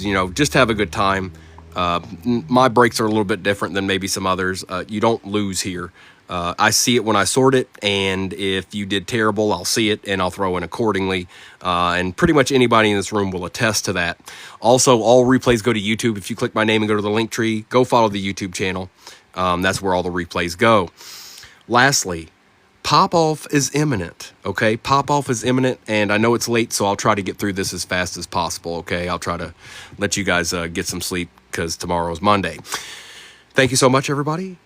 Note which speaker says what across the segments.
Speaker 1: you know, just have a good time. My breaks are a little bit different than maybe some others. You don't lose here. I see it when I sort it, and if you did terrible, I'll see it and I'll throw in accordingly. And pretty much anybody in this room will attest to that. Also, all replays go to YouTube. If you click my name and go to the link tree, go follow the YouTube channel. That's where all the replays go. Lastly, pop-off is imminent, okay? Pop-off is imminent, and I know it's late, so I'll try to get through this as fast as possible, okay? I'll try to let you guys get some sleep because tomorrow's Monday. Thank you so much, everybody.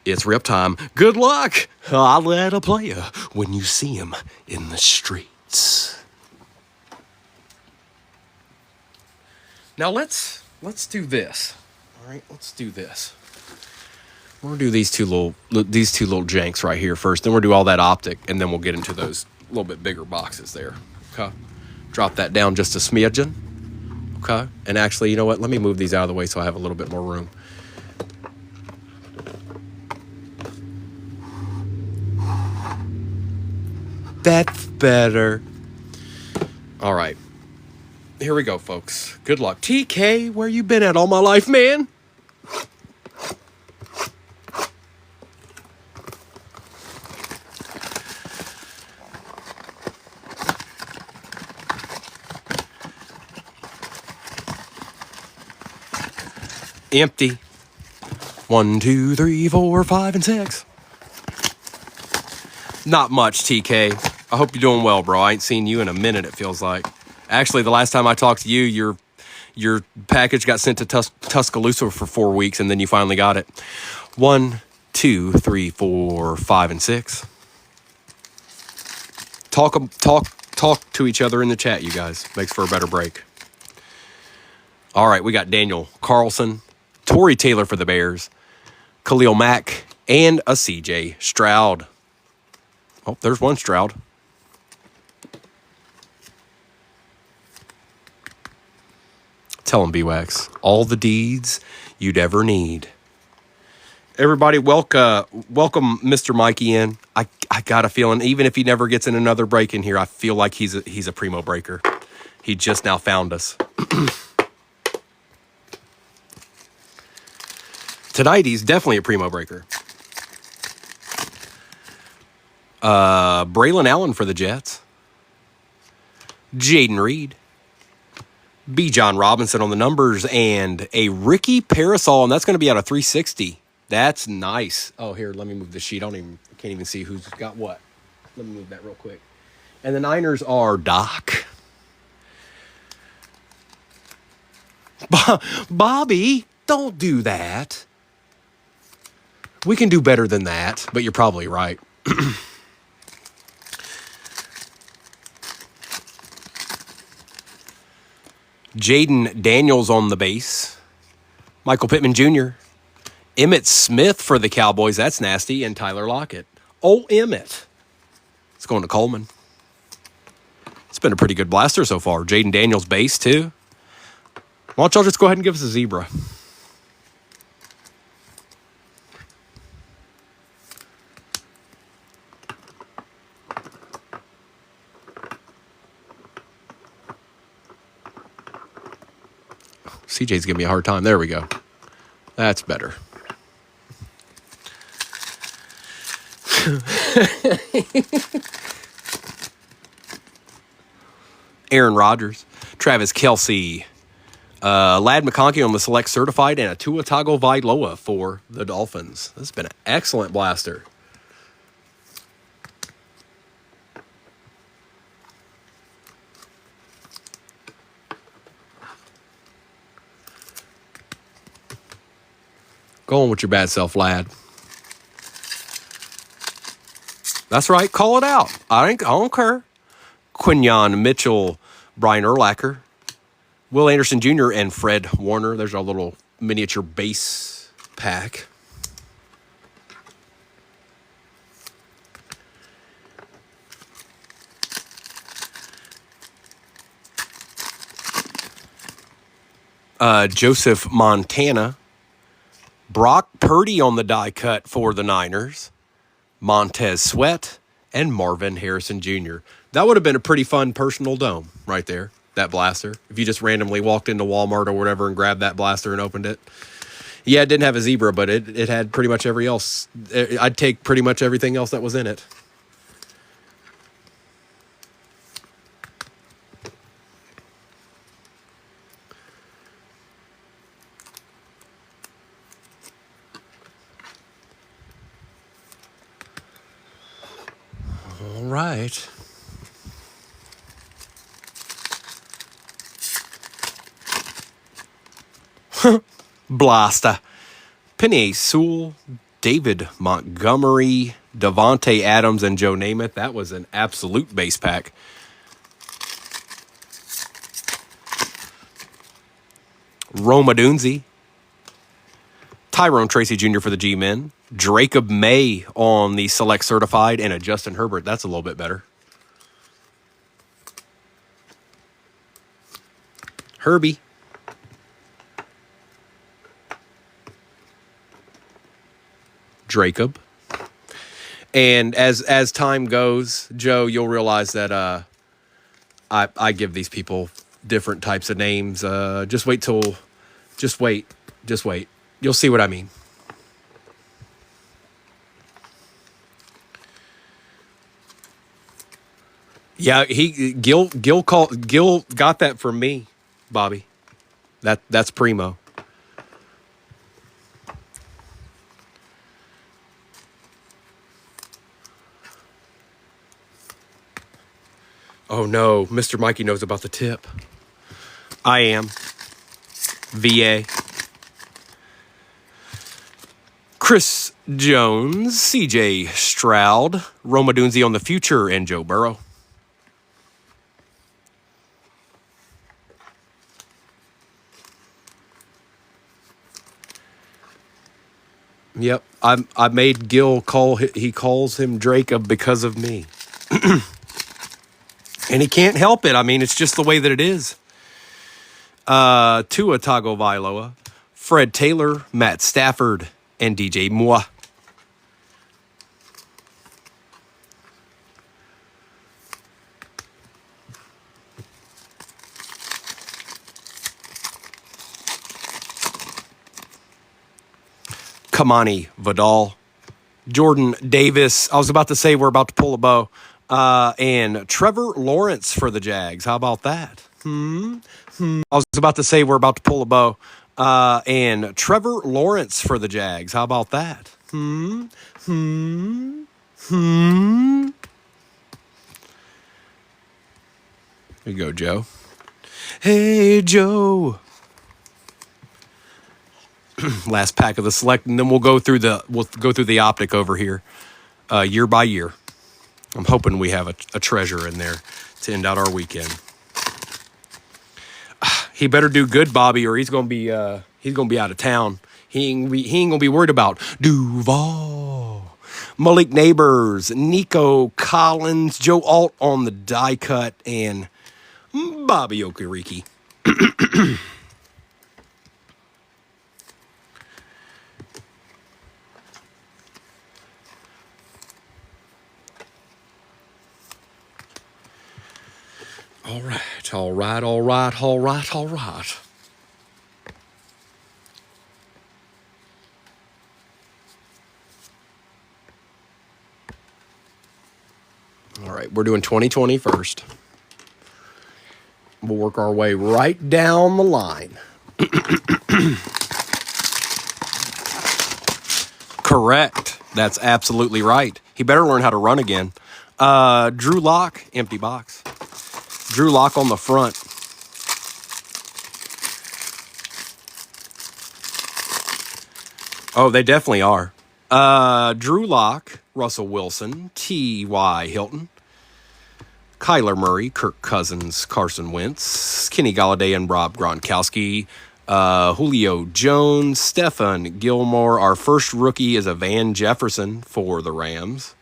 Speaker 1: It's rip time. Good luck. I'll let a player when you see him in the streets. Now let's do this. All right, let's do this. We're gonna do these two little janks right here first. Then we'll do all that optic, and then we'll get into those little bit bigger boxes there. Okay, drop that down just a smidgen. Okay, and actually, you know what? Let me move these out of the way so I have a little bit more room. That's better. All right, here we go, folks. Good luck. TK, where you been at all my life, man? Empty. 1, 2, 3, 4, 5, and 6. Not much, TK. I hope you're doing well, bro. I ain't seen you in a minute, it feels like. Actually, the last time I talked to you, your package got sent to Tuscaloosa for 4 weeks, and then you finally got it. 1, 2, 3, 4, 5, and 6. Talk to each other in the chat, you guys. Makes for a better break. All right, we got Daniel Carlson, Torrey Taylor for the Bears, Khalil Mack, and a CJ Stroud. Oh, there's one Stroud. Tell him, B-Wax, all the deeds you'd ever need. Everybody, welcome Mr. Mikey in. I got a feeling, even if he never gets in another break in here, I feel like he's a primo breaker. He just now found us. Tonight, he's definitely a primo breaker. Braylon Allen for the Jets. Jaden Reed. B. John Robinson on the numbers. And a Ricky Parasol, and that's going to be out of 360. That's nice. Oh, here, let me move the sheet. I can't even see who's got what. Let me move that real quick. And the Niners are Doc. Bobby, don't do that. We can do better than that, but you're probably right. Jaden Daniels on the base. Michael Pittman Jr. Emmitt Smith for the Cowboys. That's nasty. And Tyler Lockett. Oh, Emmitt. It's going to Coleman. It's been a pretty good blaster so far. Jaden Daniels base, too. Why don't y'all just go ahead and give us a zebra? CJ's giving me a hard time. There we go. That's better. Aaron Rodgers, Travis Kelce, Lad McConkey on the select certified, and a Tua Tagovailoa for the Dolphins. This has been an excellent blaster. Go on with your bad self, lad. That's right. Call it out. I don't care. Quinyon Mitchell, Brian Urlacher, Will Anderson Jr., and Fred Warner. There's our little miniature base pack. Joseph Montana. Brock Purdy on the die cut for the Niners. Montez Sweat and Marvin Harrison Jr. That would have been a pretty fun personal dome right there. that blaster. If you just randomly walked into Walmart or whatever and grabbed that blaster and opened it. Yeah, it didn't have a zebra, but it had pretty much every else. I'd take pretty much everything else that was in it. All right. Blaster. Penny Sewell, David Montgomery, Devontae Adams, and Joe Namath. That was an absolute base pack. Roma Dunze. Tyrone Tracy Jr. for the G-Men. Jacob May on the Select Certified, and a Justin Herbert. That's a little bit better. Herbie. Jacob. And as time goes, Joe, you'll realize that I give these people different types of names. Just wait. You'll see what I mean. Yeah, Gil got that from me, Bobby. That's primo. Oh no, Mr. Mikey knows about the tip. I am. VA. Chris Jones, CJ Stroud, Roma Dunze on the future, and Joe Burrow. Yep, I made Gil call. He calls him Jacob because of me. And he can't help it. I mean, it's just the way that it is. Tua Tagovailoa, Fred Taylor, Matt Stafford, and DJ Moore. Kamani Vidal, Jordan Davis. I was about to say we're about to pull a bow. And Trevor Lawrence for the Jags. How about that? I was about to say we're about to pull a bow. And Trevor Lawrence for the Jags. How about that? There you go, Joe. Hey, Joe. Last pack of the select, and then we'll go through the optic over here, year by year. I'm hoping we have a treasure in there to end out our weekend. He better do good, Bobby, or he's gonna be out of town. He ain't gonna be worried about Duval, Malik Neighbors, Nico Collins, Joe Alt on the die cut, and Bobby Okereke. All right, we're doing 2020 first. We'll work our way right down the line. Correct. That's absolutely right. He better learn how to run again. Drew Lock, empty box. Drew Lock on the front. Oh, they definitely are. Drew Lock, Russell Wilson, T.Y. Hilton, Kyler Murray, Kirk Cousins, Carson Wentz, Kenny Golladay, and Rob Gronkowski, Julio Jones, Stefan Gilmore. Our first rookie is a Van Jefferson for the Rams.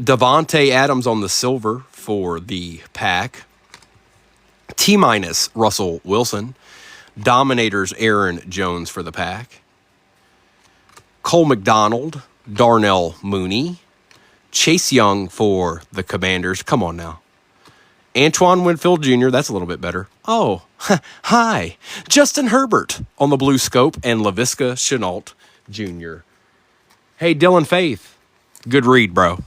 Speaker 1: Devontae Adams on the silver for the Pack. T- Russell Wilson. Dominators Aaron Jones for the Pack. Cole McDonald, Darnell Mooney. Chase Young for the Commanders. Come on now. Antoine Winfield Jr., that's a little bit better. Oh, hi. Justin Herbert on the blue scope and LaVisca Chenault Jr. Hey, Dylan Faith. Good read, bro.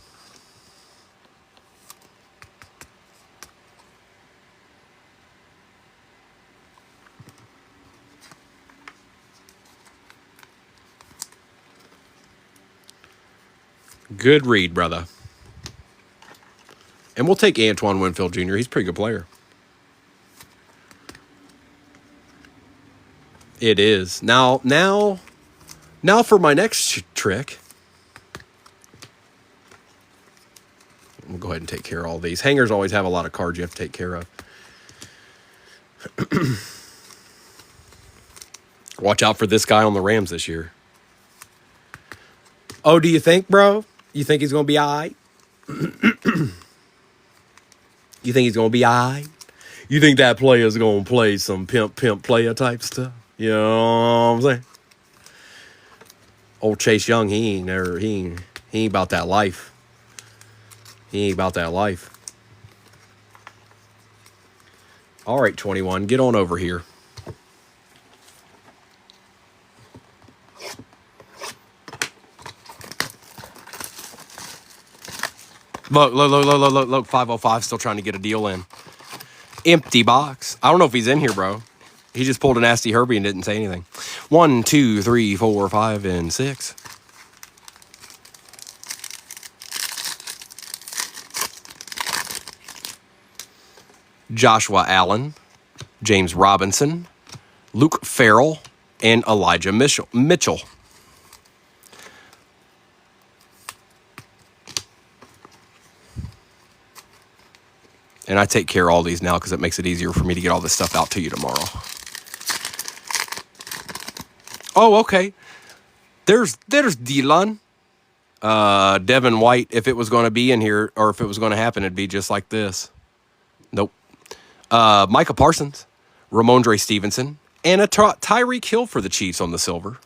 Speaker 1: Good read, brother. And we'll take Antoine Winfield Jr. He's a pretty good player. It is. Now for my next trick. We'll go ahead and take care of all these. Hangers always have a lot of cards you have to take care of. Watch out for this guy on the Rams this year. Oh, do you think, bro? You think he's going to be all right? You think he's going to be all right? You think that player's going to play some pimp player type stuff? You know what I'm saying? Old Chase Young, he ain't about that life. He ain't about that life. All right, 21, get on over here. Look, 505 still trying to get a deal in. Empty box. I don't know if he's in here, bro. He just pulled a nasty Herbie and didn't say anything. 1, 2, 3, 4, 5, and 6. Joshua Allen, James Robinson, Luke Farrell, and Elijah Mitchell. And I take care of all these now because it makes it easier for me to get all this stuff out to you tomorrow. Oh, okay. There's Dylan. Devin White, if it was going to be in here or if it was going to happen, it'd be just like this. Nope. Micah Parsons, Ramondre Stevenson, and a Tyreek Hill for the Chiefs on the silver.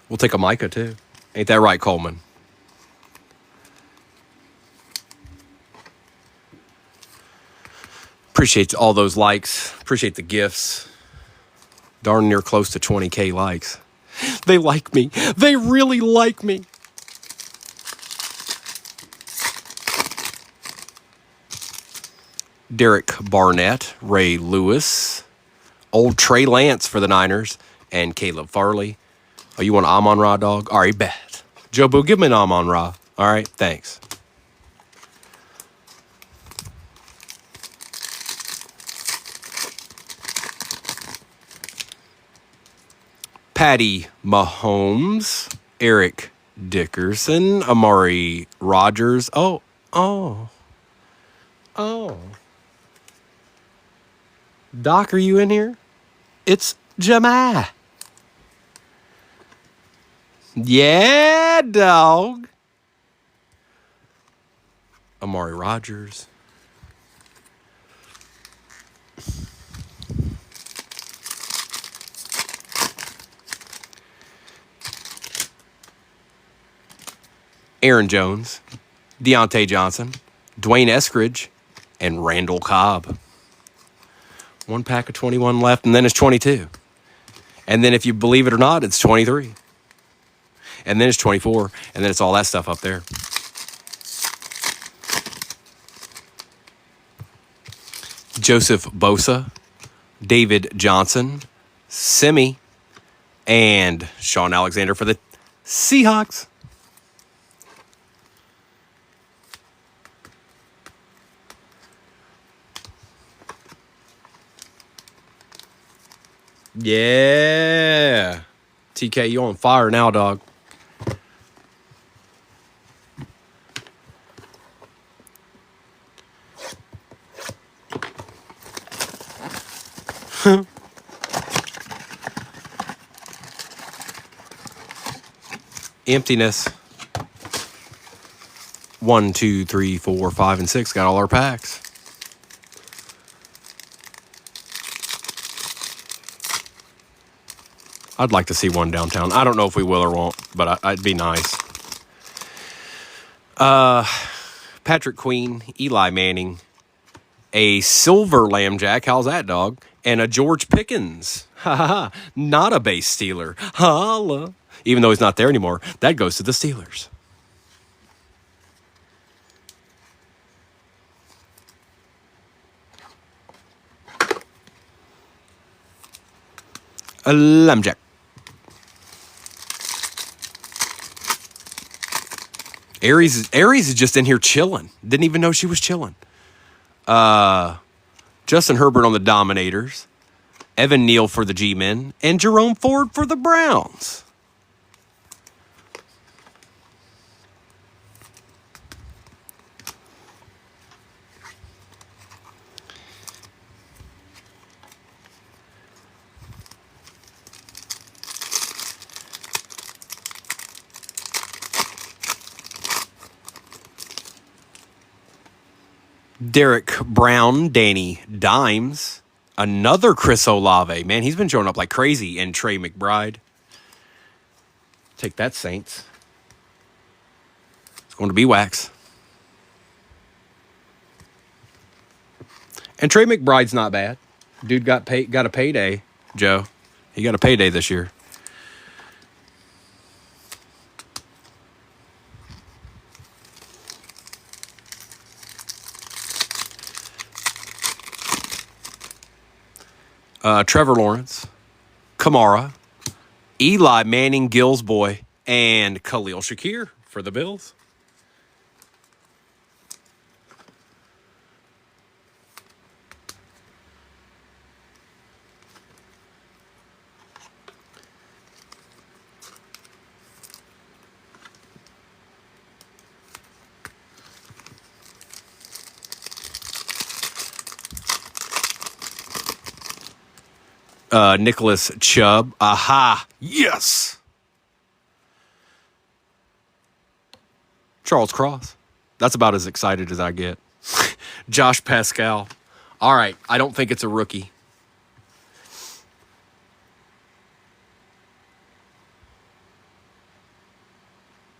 Speaker 1: We'll take a Micah too. Ain't that right, Coleman? Appreciate all those likes. Appreciate the gifts. Darn near close to 20K likes. They like me. They really like me. Derek Barnett, Ray Lewis, old Trey Lance for the Niners, and Caleb Farley. Oh, you want Amon-Ra, dog? All right, bet. Joe Boo, give me an Amon-Ra. All right, thanks. Patty Mahomes, Eric Dickerson, Amari Rogers. Oh. Doc, are you in here? It's Jamal. Yeah, dog. Amari Rogers. Aaron Jones, Deontay Johnson, Dwayne Eskridge, and Randall Cobb. One pack of 21 left, and then it's 22. And then if you believe it or not, it's 23. And then it's 24, and then it's all that stuff up there. Joseph Bosa, David Johnson, Simi, and Sean Alexander for the Seahawks. Yeah. TK, you on fire now, dog. Emptiness. 1, 2, 3, 4, 5, and 6. Got all our packs. I'd like to see one downtown. I don't know if we will or won't, but it'd be nice. Patrick Queen, Eli Manning, a silver Lambjack. How's that, dog? And a George Pickens. Ha ha ha. Not a base Steeler. Holla. Even though he's not there anymore, that goes to the Steelers. A Lambjack. Aries is just in here chilling. Didn't even know she was chilling. Justin Herbert on the Dominators. Evan Neal for the G-Men. And Jerome Ford for the Browns. Derek Brown, Danny Dimes, another Chris Olave. Man, he's been showing up like crazy. And Trey McBride. Take that, Saints. It's going to be wax. And Trey McBride's not bad. Dude got a payday, Joe. He got a payday this year. Trevor Lawrence, Kamara, Eli Manning, Gills boy, and Khalil Shakir for the Bills. Nicholas Chubb. Aha. Yes. Charles Cross. That's about as excited as I get. Josh Pascal. All right. I don't think it's a rookie.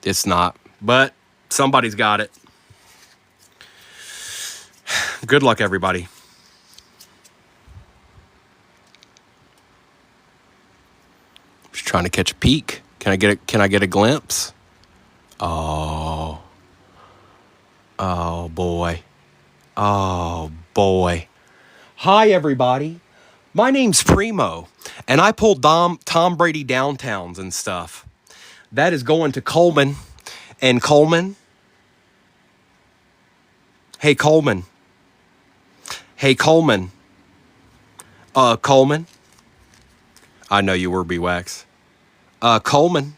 Speaker 1: It's not. But somebody's got it. Good luck, everybody. Trying to catch a peek. Can I get a glimpse? Oh boy. Oh boy. Hi everybody. My name's Primo, and I pulled Tom Brady downtowns and stuff. That is going to Coleman. And Coleman. Hey Coleman. Hey Coleman. Coleman. I know you were B-Wax. Coleman.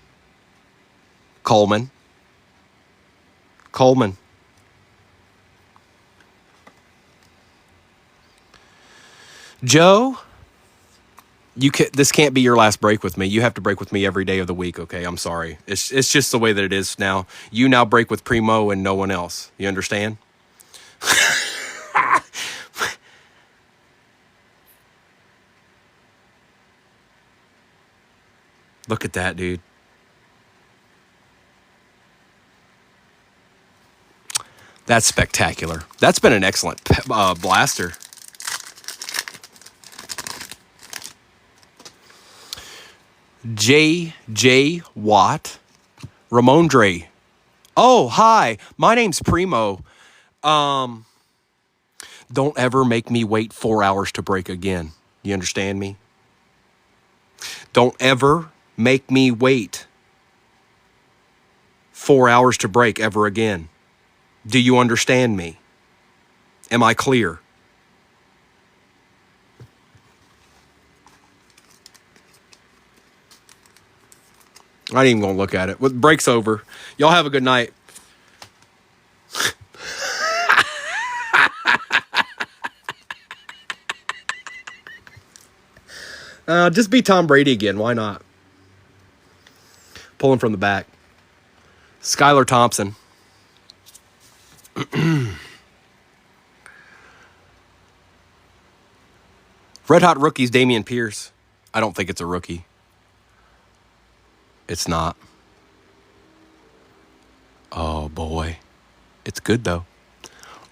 Speaker 1: Joe, this can't be your last break with me. You have to break with me every day of the week, okay? I'm sorry. It's just the way that it is now. You now break with Primo and no one else. You understand? Look at that, dude. That's spectacular. That's been an excellent blaster. J. Watt. Ramondre. Oh, hi. My name's Primo. Don't ever make me wait 4 hours to break again. You understand me? Don't ever make me wait 4 hours to break ever again. Do you understand me? Am I clear? I ain't even going to look at it. Well, break's over. Y'all have a good night. Just be Tom Brady again. Why not? Pulling from the back. Skylar Thompson. Red Hot Rookies, Damian Pierce. I don't think it's a rookie. It's not. Oh, boy. It's good, though.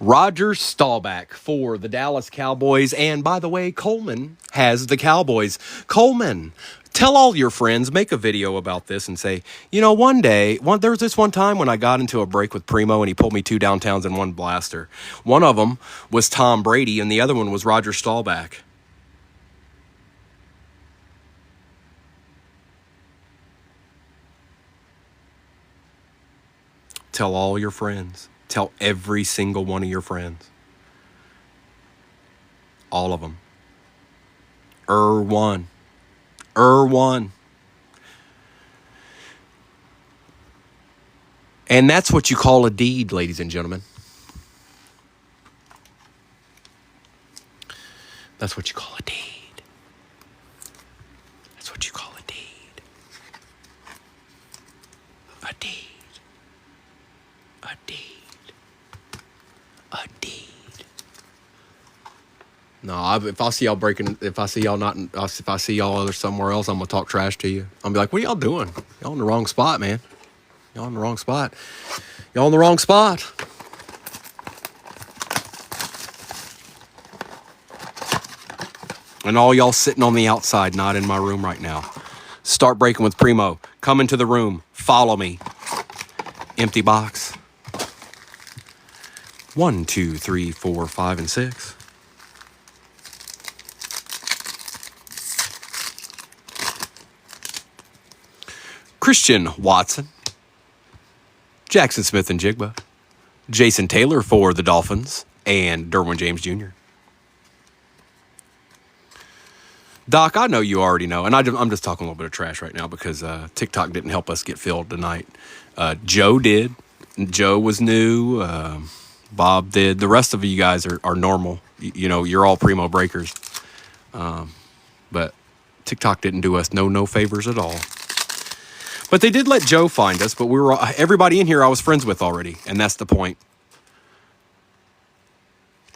Speaker 1: Roger Staubach for the Dallas Cowboys. And by the way, Coleman has the Cowboys. Coleman, tell all your friends, make a video about this and say, you know, there was this one time when I got into a break with Primo and he pulled me 2 downtowns and 1 blaster. One of them was Tom Brady and the other one was Roger Staubach. Tell all your friends. Tell every single one of your friends. All of them. One. And that's what you call a deed, ladies and gentlemen. That's what you call a deed. That's what you call a deed. A deed. A deed. A deed. No, if I see y'all breaking, if I see y'all other somewhere else, I'm gonna talk trash to you. I'm gonna be like, what are y'all doing? Y'all in the wrong spot, man. Y'all in the wrong spot. Y'all in the wrong spot. And all y'all sitting on the outside, not in my room right now. Start breaking with Primo. Come into the room. Follow me. Empty box. 1, 2, 3, 4, 5, and 6. Christian Watson. Jackson Smith and Jigba. Jason Taylor for the Dolphins. And Derwin James Jr. Doc, I know you already know, and I'm just talking a little bit of trash right now because TikTok didn't help us get filled tonight. Joe did. Joe was new. Bob did. The rest of you guys are normal. You know, you're all Primo breakers. But TikTok didn't do us no favors at all. But they did let Joe find us, but everybody in here I was friends with already, and that's the point.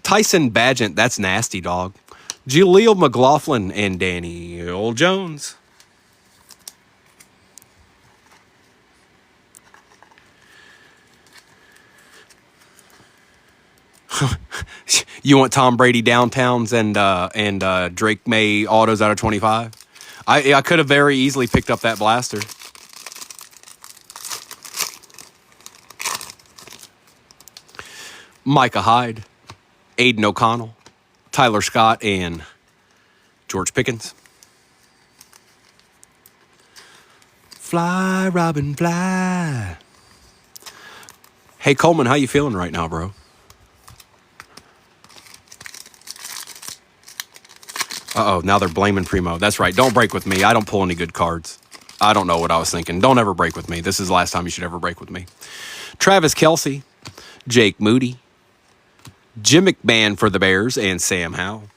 Speaker 1: Tyson Badgett, that's nasty, dog. Jaleel McLaughlin and Daniel Jones. You want Tom Brady downtowns and Drake May autos out of 25? I could have very easily picked up that blaster. Micah Hyde, Aiden O'Connell, Tyler Scott, and George Pickens. Fly, Robin, fly. Hey, Coleman, how you feeling right now, bro? Uh-oh, now they're blaming Primo. That's right. Don't break with me. I don't pull any good cards. I don't know what I was thinking. Don't ever break with me. This is the last time you should ever break with me. Travis Kelce, Jake Moody, Jim McMahon for the Bears, and Sam Howell.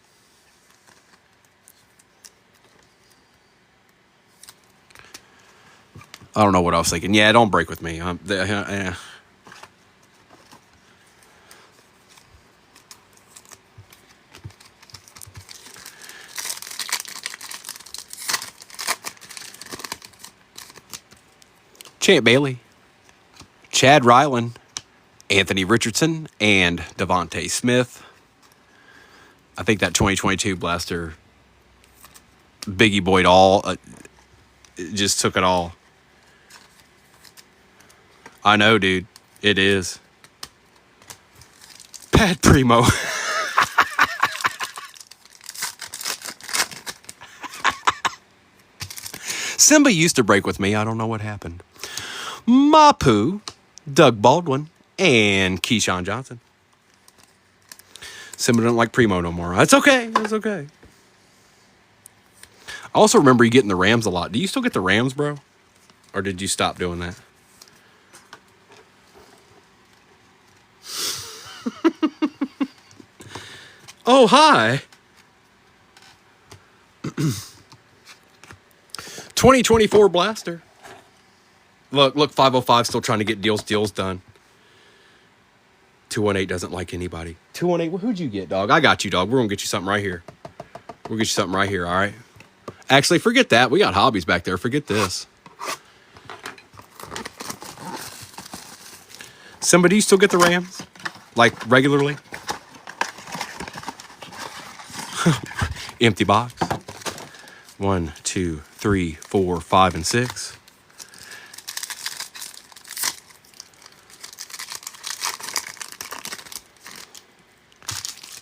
Speaker 1: I don't know what I was thinking. Yeah, don't break with me. Champ Bailey, Chad Ryland, Anthony Richardson, and Devontae Smith. I think that 2022 blaster Biggie Boyd all just took it all. I know, dude. It is. Pat Primo. Simba used to break with me. I don't know what happened. Mapu, Doug Baldwin, and Keyshawn Johnson. Simba don't like Primo no more. That's okay. That's okay. I also remember you getting the Rams a lot. Do you still get the Rams, bro? Or did you stop doing that? Oh, hi. 2024 blaster. Look, 505 still trying to get deals done. 218 doesn't like anybody. 218, who'd you get, dog? I got you, dog. We're going to get you something right here. We'll get you something right here, all right? Actually, forget that. We got hobbies back there. Forget this. Simba, do you still get the Rams? Like, regularly? Empty box. 1, 2, 3, 4, 5, and 6.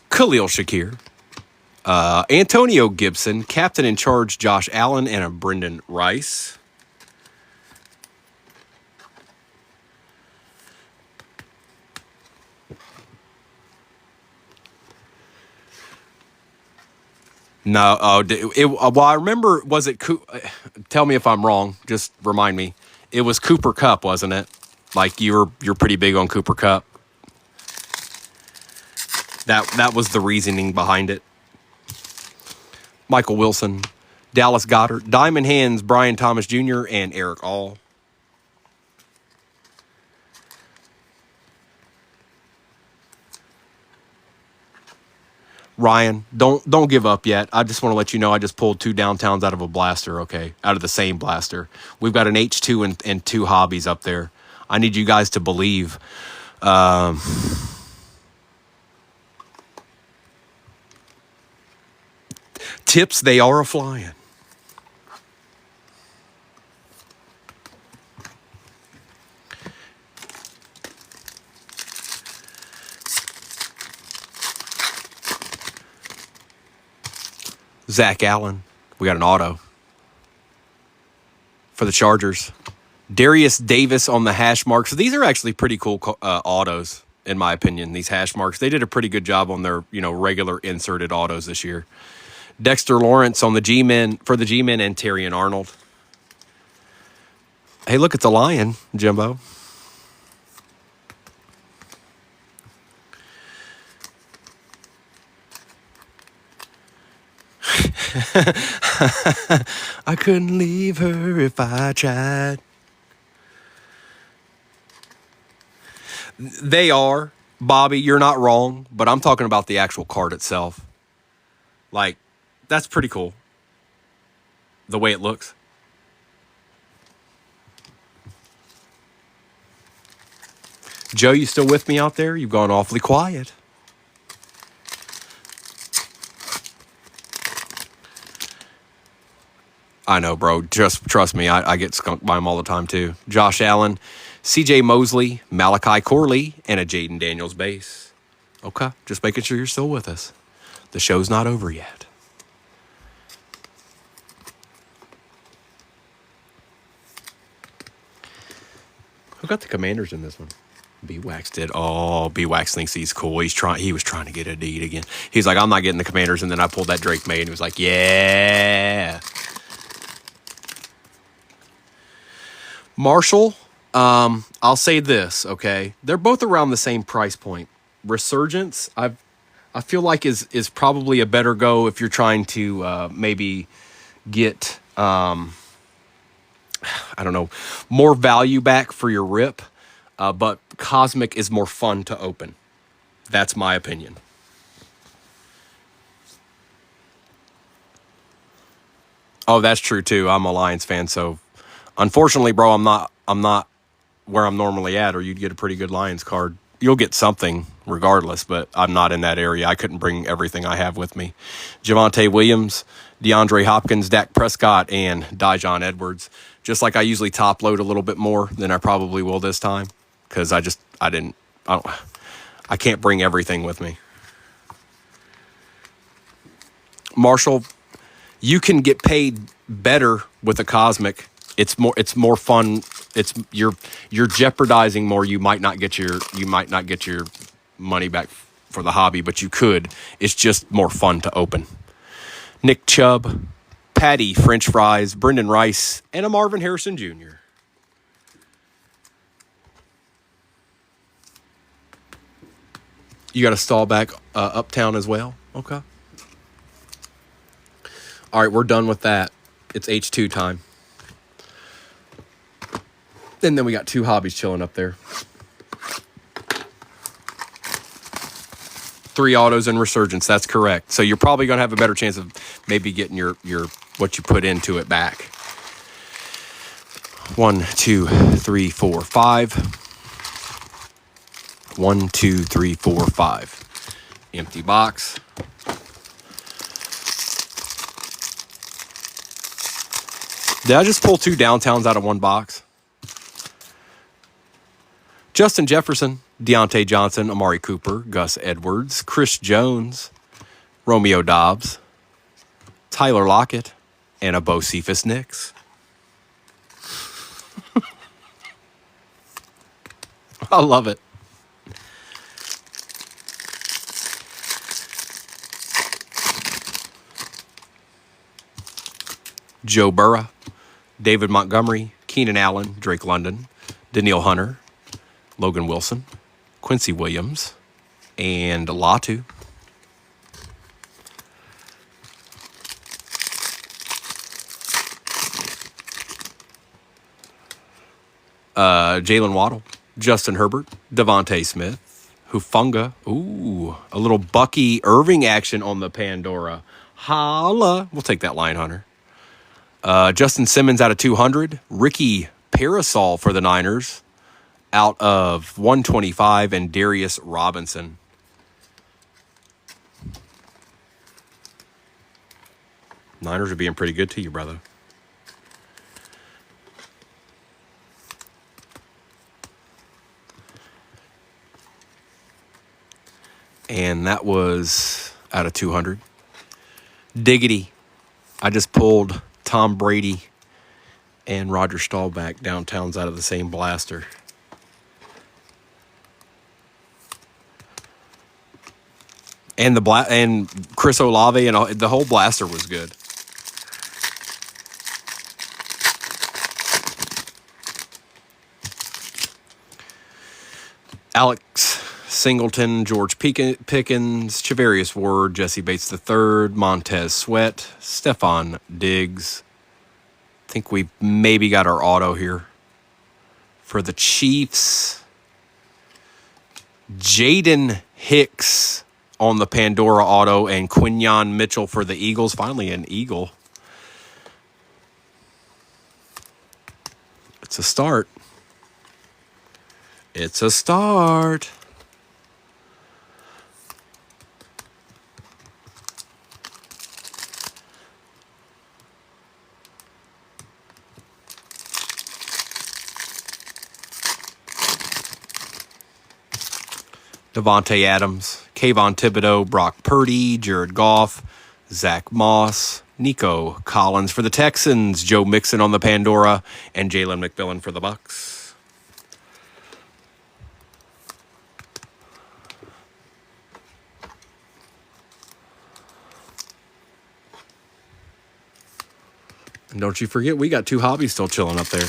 Speaker 1: Khalil Shakir. Antonio Gibson. Captain in charge, Josh Allen, and a Brendan Rice. No, well, I remember, was it, tell me if I'm wrong, just remind me. It was Cooper Kupp, wasn't it? Like, you're pretty big on Cooper Kupp. That was the reasoning behind it. Michael Wilson, Dallas Goedert, Diamond Hands, Brian Thomas Jr., and Eric All. Ryan, don't give up yet. I just want to let you know I just pulled 2 downtowns out of a blaster, okay? Out of the same blaster. We've got an H2 and 2 hobbies up there. I need you guys to believe. Tips, they are a-flying. Zach Allen. We got an auto for the Chargers. Darius Davis on the hash marks. So these are actually pretty cool autos, in my opinion, these hash marks. They did a pretty good job on their, regular inserted autos this year. Dexter Lawrence on the G-Men, for the G-Men, and Terrion Arnold. Hey, look, it's a lion, Jimbo. I couldn't leave her if I tried. They are. Bobby, you're not wrong, but I'm talking about the actual card itself. Like, that's pretty cool. The way it looks. Joe, you still with me out there? You've gone awfully quiet. I know, bro. Just trust me. I get skunked by him all the time, too. Josh Allen, C.J. Mosley, Malachi Corley, and a Jaden Daniels base. Okay, just making sure you're still with us. The show's not over yet. Who got the Commanders in this one? B-Wax did. Oh, B-Wax thinks he's cool. He was trying to get a deed again. He's like, I'm not getting the Commanders, and then I pulled that Drake May, and he was like, yeah. Marshall, I'll say this, okay? They're both around the same price point. Resurgence, I feel like is probably a better go if you're trying to maybe get, I don't know, more value back for your rip. But Cosmic is more fun to open. That's my opinion. Oh, that's true too. I'm a Lions fan, so unfortunately, bro, I'm not where I'm normally at, or you'd get a pretty good Lions card. You'll get something regardless, but I'm not in that area. I couldn't bring everything I have with me. Javonte Williams, DeAndre Hopkins, Dak Prescott, and Dijon Edwards. Just like I usually top load a little bit more than I probably will this time, because I can't bring everything with me. Marshall, you can get paid better with a Cosmic. It's more fun. You're jeopardizing more. You might not get your money back for the hobby, but you could. It's just more fun to open. Nick Chubb, Patty French Fries, Brendan Rice, and a Marvin Harrison Jr. You got to stall back uptown as well? Okay. All right, we're done with that. It's H2 time. And then we got 2 hobbies chilling up there. 3 autos and Resurgence. That's correct. So you're probably going to have a better chance of maybe getting your what you put into it back. 1, 2, 3, 4, 5. 1, 2, 3, 4, 5. Empty box. Did I just pull 2 downtowns out of one box? Justin Jefferson, Deontay Johnson, Amari Cooper, Gus Edwards, Chris Jones, Romeo Dobbs, Tyler Lockett, and a Bo Cephas Nicks. I love it. Joe Burrow, David Montgomery, Keenan Allen, Drake London, Daniil Hunter, Logan Wilson, Quincy Williams, and Latu. Jalen Waddle, Justin Herbert, Devontae Smith, Hufanga. Ooh, a little Bucky Irving action on the Pandora. Holla. We'll take that line, Hunter. Justin Simmons out of 200. Ricky Parasol for the Niners out of 125. And Darius Robinson. Niners are being pretty good to you, brother. And that was out of 200. Diggity. I just pulled Tom Brady and Roger Staubach downtowns out of the same blaster. And and Chris Olave and the whole blaster was good. Alex Singleton, George Pickens, Chavarius Ward, Jesse Bates III, Montez Sweat, Stephon Diggs. I think we maybe got our auto here. For the Chiefs, Jaden Hicks on the Pandora auto and Quinyon Mitchell for the Eagles. Finally an Eagle. It's a start. It's a start. Devontae Adams, Kayvon Thibodeau, Brock Purdy, Jared Goff, Zach Moss, Nico Collins for the Texans, Joe Mixon on the Pandora, and Jalen McMillan for the Bucks. And don't you forget, we got 2 hobbies still chilling up there.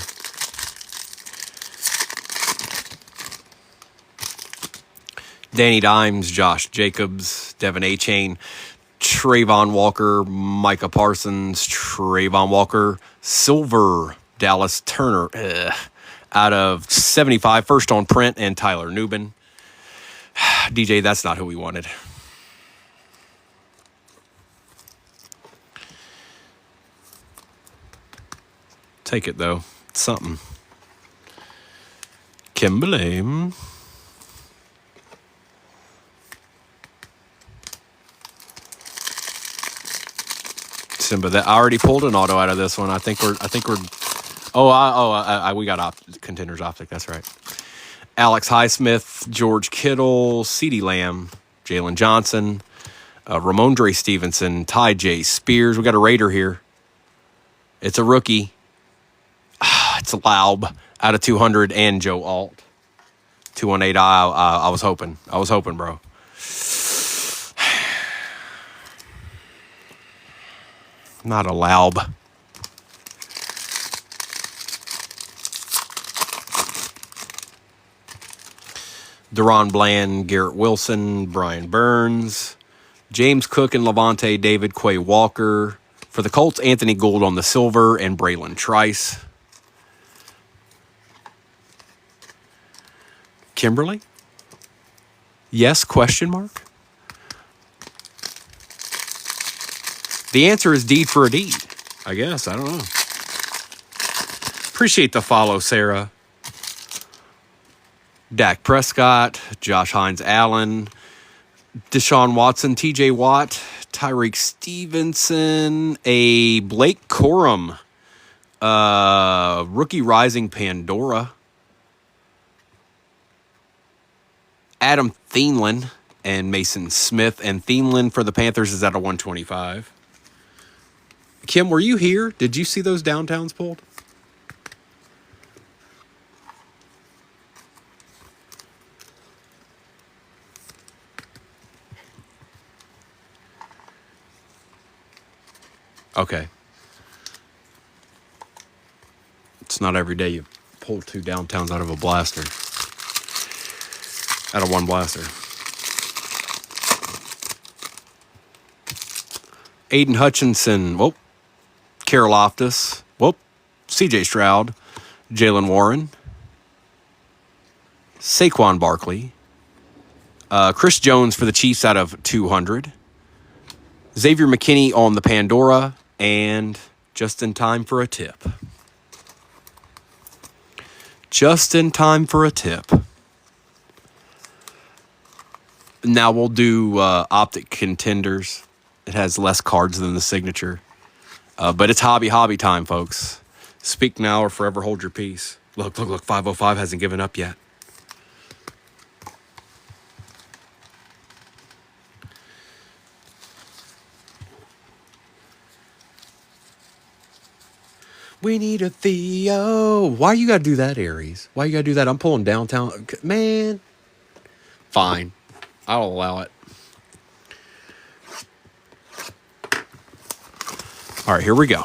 Speaker 1: Danny Dimes, Josh Jacobs, Devin Achane, Trayvon Walker, Micah Parsons, Trayvon Walker, Silver, Dallas Turner, out of 75, first on print, and Tyler Nubin. DJ, that's not who we wanted. Take it, though. It's something. Kimberly. But that I already pulled an auto out of this one. I think we're. We got Contenders Optic. That's right. Alex Highsmith, George Kittle, CeeDee Lamb, Jalen Johnson, Ramondre Stevenson, Ty J. Spears. We got a Raider here. It's a rookie. It's a Laub out of 200 and Joe Alt. 218. I was hoping. Bro. Not a Laub. Deron Bland, Garrett Wilson, Brian Burns, James Cook and Levante David, Quay Walker. For the Colts, Anthony Gould on the silver and Braylon Trice. Kimberly? Yes, question mark? The answer is deed for a deed, I guess. I don't know. Appreciate the follow, Sarah. Dak Prescott, Josh Hines Allen, Deshaun Watson, TJ Watt, Tyreek Stevenson, a Blake Corum, rookie rising Pandora, Adam Thielen, and Mason Smith. And Thielen for the Panthers is at a 125. Kim, were you here? Did you see those downtowns pulled? Okay. It's not every day you pull 2 downtowns out of a blaster. Out of one blaster. Aiden Hutchinson. Whoop. Karlaftis. Whoop. CJ Stroud. Jalen Warren. Saquon Barkley. Chris Jones for the Chiefs out of 200. Xavier McKinney on the Pandora. And just in time for a tip. Just in time for a tip. Now we'll do Optic Contenders. It has less cards than the signature. But it's hobby time, folks. Speak now or forever hold your peace. Look. 505 hasn't given up yet. We need a Theo. Why you gotta do that, Aries? Why you gotta do that? I'm pulling downtown. Man. Fine. I'll allow it. All right, here we go.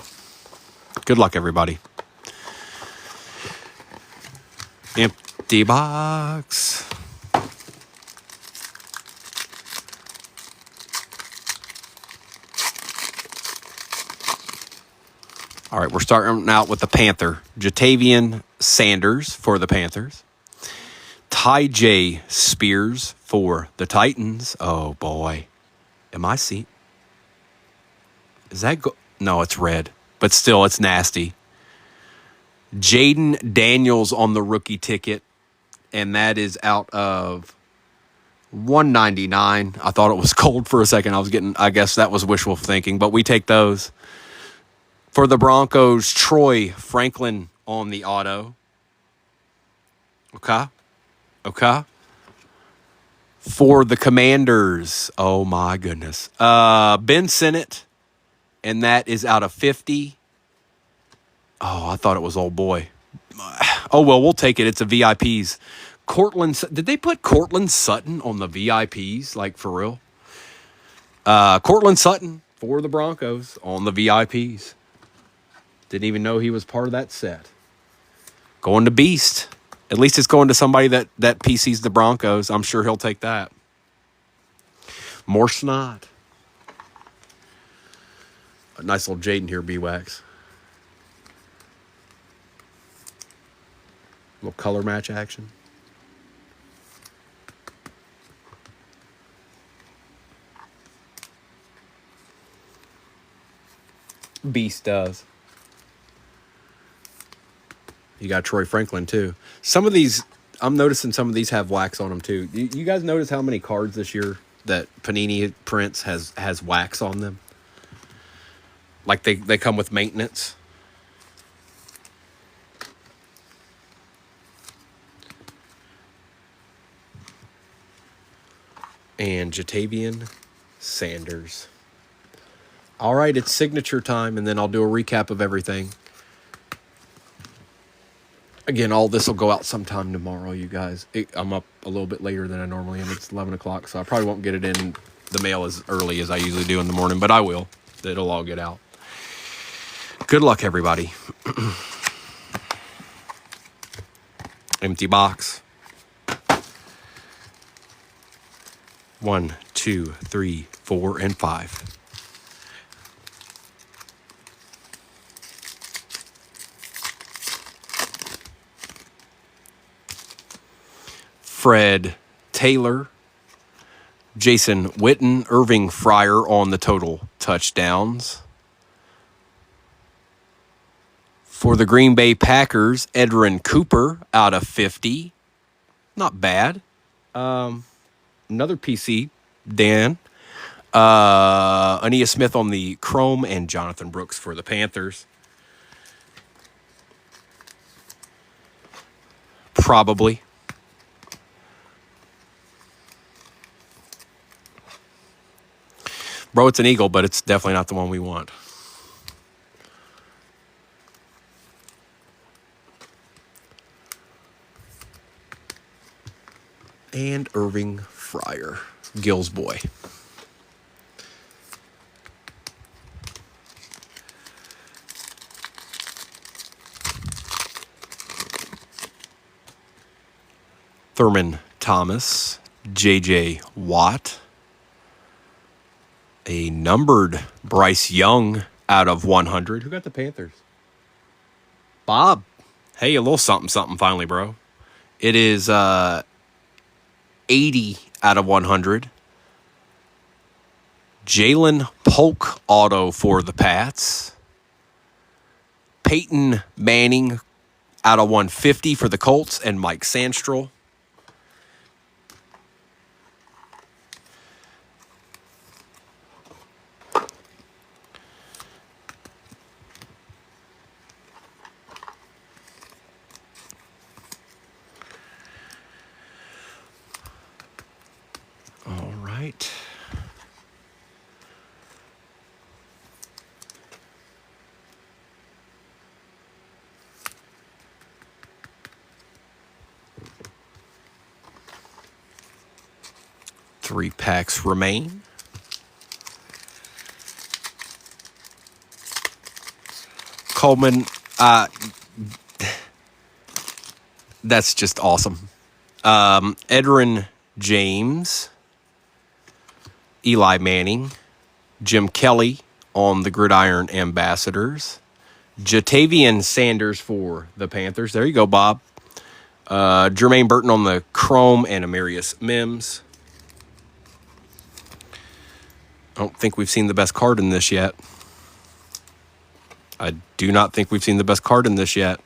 Speaker 1: Good luck, everybody. Empty box. All right, we're starting out with the Panther. Jatavian Sanders for the Panthers. Ty J. Spears for the Titans. Oh, boy. Am I seeing? Is that no, it's red. But still, it's nasty. Jaden Daniels on the rookie ticket. And that is out of 199. I thought it was cold for a second. I guess that was wishful thinking. But we take those. For the Broncos, Troy Franklin on the auto. Okay. For the Commanders, oh my goodness. Ben Sinnott, and that is out of 50. Oh, I thought it was old boy. Oh, well, we'll take it. It's a VIPs. Did they put Cortland Sutton on the VIPs, like for real? Cortland Sutton for the Broncos on the VIPs. Didn't even know he was part of that set. Going to Beast. At least it's going to somebody that PCs the Broncos. I'm sure he'll take that. More snot. A nice little Jaden here, B-Wax. A little color match action. Beast does. You got Troy Franklin, too. Some of these, I'm noticing some of these have wax on them, too. You guys notice how many cards this year that Panini prints has wax on them? Like they come with maintenance. And Jatavian Sanders. All right, it's signature time, and then I'll do a recap of everything. Again, all this will go out sometime tomorrow, you guys. I'm up a little bit later than I normally am. It's 11 o'clock, so I probably won't get it in the mail as early as I usually do in the morning, but I will. It'll all get out. Good luck, everybody. Empty box. 1, 2, 3, 4, and 5. Fred Taylor, Jason Witten, Irving Fryer on the total touchdowns. For the Green Bay Packers, Edrin Cooper out of 50. Not bad. Another PC, Dan. Ania Smith on the Chrome and Jonathan Brooks for the Panthers. Probably. Bro, it's an eagle, but it's definitely not the one we want. And Irving Fryer, Gill's boy. Thurman Thomas, J.J. Watt. A numbered Bryce Young out of 100. Who got the Panthers? Bob. Hey, a little something something finally, bro. It is 80 out of 100. Jalen Polk auto for the Pats. Peyton Manning out of 150 for the Colts, and Mike Sandstrel. All right. Three packs remain. Coleman, that's just awesome. Edrin James, Eli Manning, Jim Kelly on the Gridiron Ambassadors, Jatavian Sanders for the Panthers. There you go, Bob. Jermaine Burton on the Chrome and Amarius Mims. I don't think we've seen the best card in this yet. I do not think we've seen the best card in this yet.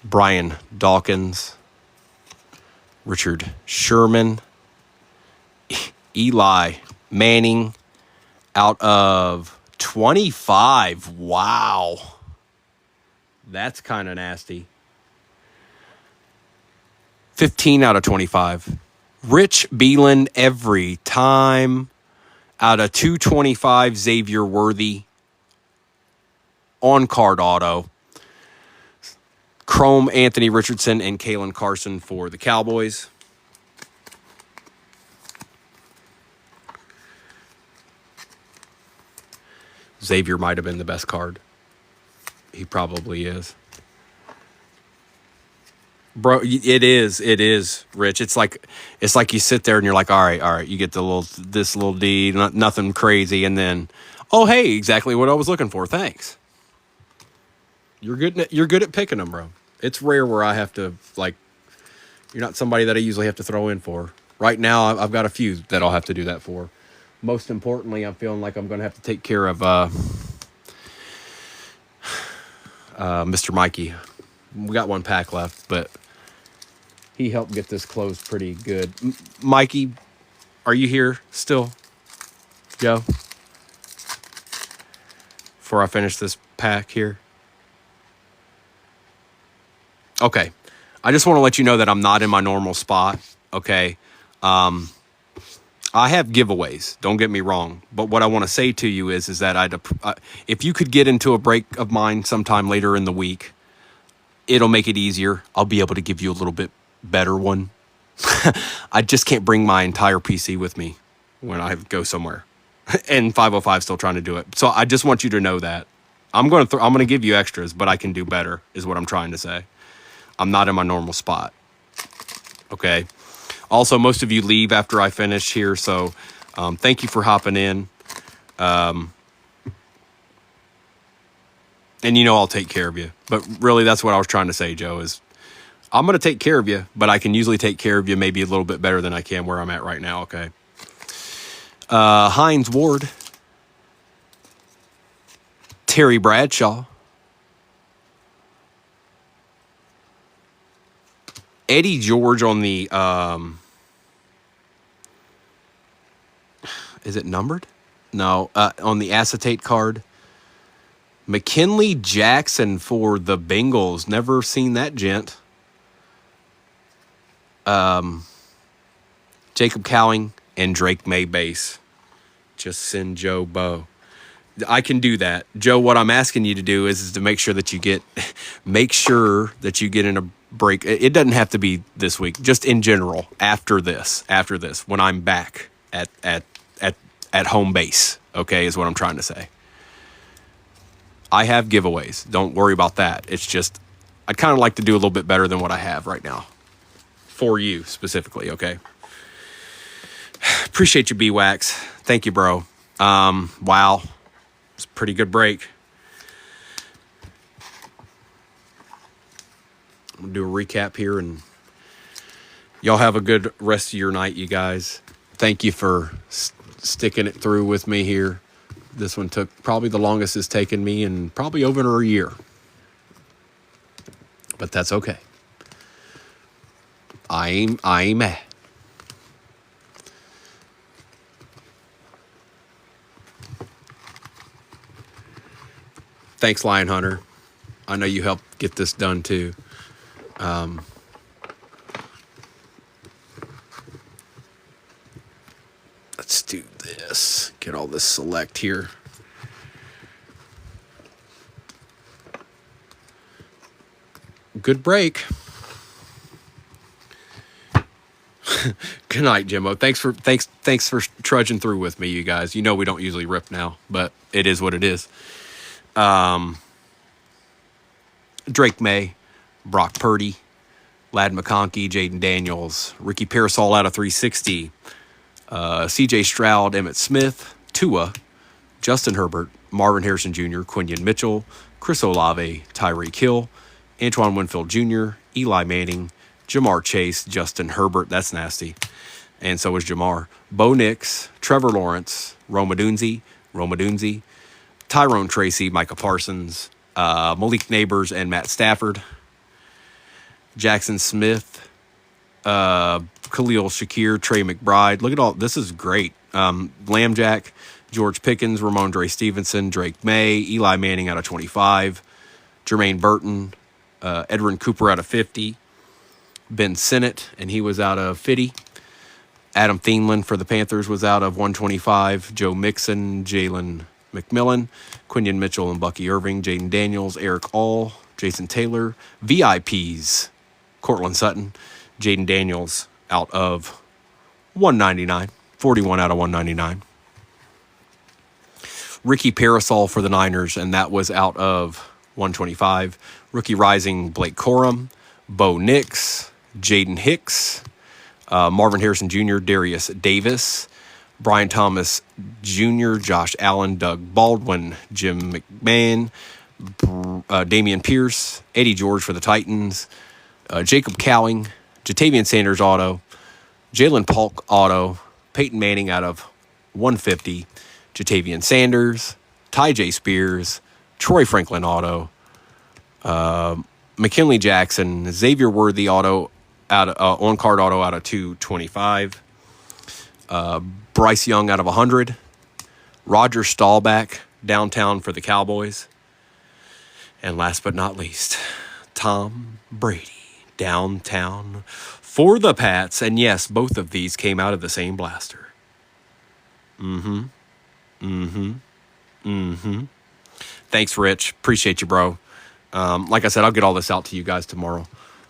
Speaker 1: Brian Dawkins, Richard Sherman, Eli Manning out of 25. Wow. That's kind of nasty. 15 out of 25. Rich Beeland every time out of 225. Xavier Worthy on card auto. Chrome Anthony Richardson and Kalen Carson for the Cowboys. Xavier might have been the best card. He probably is. Bro, it is, Rich. It's like you sit there and you're like, all right, you get this little D, nothing crazy, and then, oh hey, exactly what I was looking for. Thanks. You're good at picking them, bro. It's rare where I have to, like, you're not somebody that I usually have to throw in for. Right now, I've got a few that I'll have to do that for. Most importantly, I'm feeling like I'm going to have to take care of Mr. Mikey. We got one pack left, but he helped get this closed pretty good. Mikey, are you here still? Joe? Before I finish this pack here. Okay. I just want to let you know that I'm not in my normal spot. Okay. I have giveaways. Don't get me wrong. But what I want to say to you is that if you could get into a break of mine sometime later in the week, it'll make it easier. I'll be able to give you a little bit better one. I just can't bring my entire PC with me when I go somewhere. And 505 still trying to do it. So I just want you to know that. I'm going to give you extras, but I can do better is what I'm trying to say. I'm not in my normal spot. Okay. Also, most of you leave after I finish here, so thank you for hopping in. And I'll take care of you. But really, that's what I was trying to say, Joe, is I'm going to take care of you, but I can usually take care of you maybe a little bit better than I can where I'm at right now, okay? Hines Ward. Terry Bradshaw. Eddie George on the, is it numbered? No, on the acetate card. McKinley Jackson for the Bengals. Never seen that gent. Jacob Cowing and Drake May base. Just send Joe Bo. I can do that. Joe, what I'm asking you to do is to make sure that you get in a break. It doesn't have to be this week, just in general, after this, when I'm back at home base, okay, is what I'm trying to say. I have giveaways. Don't worry about that. It's just, I'd kind of like to do a little bit better than what I have right now. For you specifically, okay? Appreciate you, B-Wax. Thank you, bro. Wow. It's a pretty good break. I'm going to do a recap here, and y'all have a good rest of your night, you guys. Thank you for sticking it through with me here. This one took probably the longest it's taken me in probably over a year. But that's okay. I'm mad. Thanks, Lion Hunter. I know you helped get this done too. Let's do this. Get all this select here. Good break. Good night, Jimbo. Thanks for trudging through with me, you guys. You know we don't usually rip now, but it is what it is. Drake May, Brock Purdy, Lad McConkey, Jaden Daniels, Ricky Parasol out of 360, C.J. Stroud, Emmitt Smith, Tua, Justin Herbert, Marvin Harrison Jr., Quinion Mitchell, Chris Olave, Tyreek Hill, Antoine Winfield Jr., Eli Manning, Jamar Chase, Justin Herbert, that's nasty, and so is Jamar, Bo Nix, Trevor Lawrence, Roma Dunzi, Tyrone Tracy, Micah Parsons, Malik Neighbors, and Matt Stafford, Jackson Smith, Khalil Shakir, Trey McBride. Look at all, this is great. Lambjack, George Pickens, Ramondre Stevenson, Drake May, Eli Manning out of 25, Jermaine Burton, Edwin Cooper out of 50, Ben Sinnott, and he was out of 50. Adam Thielen for the Panthers was out of 125. Joe Mixon, Jalen McMillan, Quinion Mitchell and Bucky Irving, Jaden Daniels, Eric All, Jason Taylor, VIPs, Cortland Sutton, Jaden Daniels out of 199, 41 out of 199. Ricky Parasol for the Niners, and that was out of 125. Rookie Rising, Blake Corum, Bo Nix, Jaden Hicks, Marvin Harrison Jr., Darius Davis, Brian Thomas Jr., Josh Allen, Doug Baldwin, Jim McMahon, Damian Pierce, Eddie George for the Titans, Jacob Cowing, Jatavian Sanders auto, Jalen Polk auto, Peyton Manning out of 150, Jatavian Sanders, Ty J. Spears, Troy Franklin auto, McKinley Jackson, Xavier Worthy auto out of, on-card auto out of 225, Bryce Young out of 100, Roger Staubach downtown for the Cowboys, and last but not least, Tom Brady downtown for the Pats. And yes, both of these came out of the same blaster. Thanks, Rich. Appreciate you, bro. Like I said, I'll get all this out to you guys tomorrow,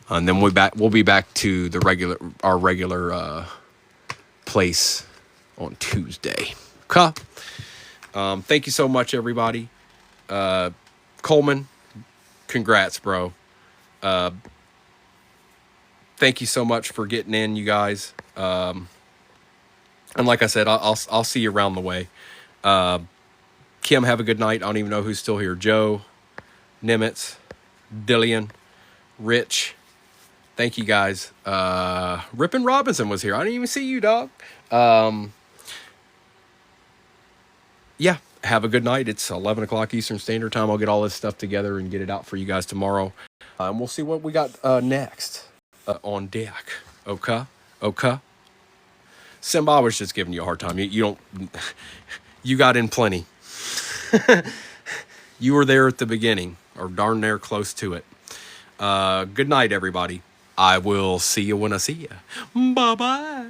Speaker 1: and then we'll be back to our regular place on Tuesday. Okay. Thank you so much, everybody. Coleman, congrats, bro. Thank you so much for getting in, you guys. And like I said, I'll see you around the way. Kim, have a good night. I don't even know who's still here. Joe, Nimitz, Dillian, Rich. Thank you guys. Rippin Robinson was here. I didn't even see you, dog. Yeah, have a good night. It's 11 o'clock Eastern Standard Time. I'll get all this stuff together and get it out for you guys tomorrow. And we'll see what we got next on deck. Okay? Okay? Simba, I was just giving you a hard time. You don't... You got in plenty. You were there at the beginning, or darn near close to it. Good night, everybody. I will see you when I see you. Bye-bye.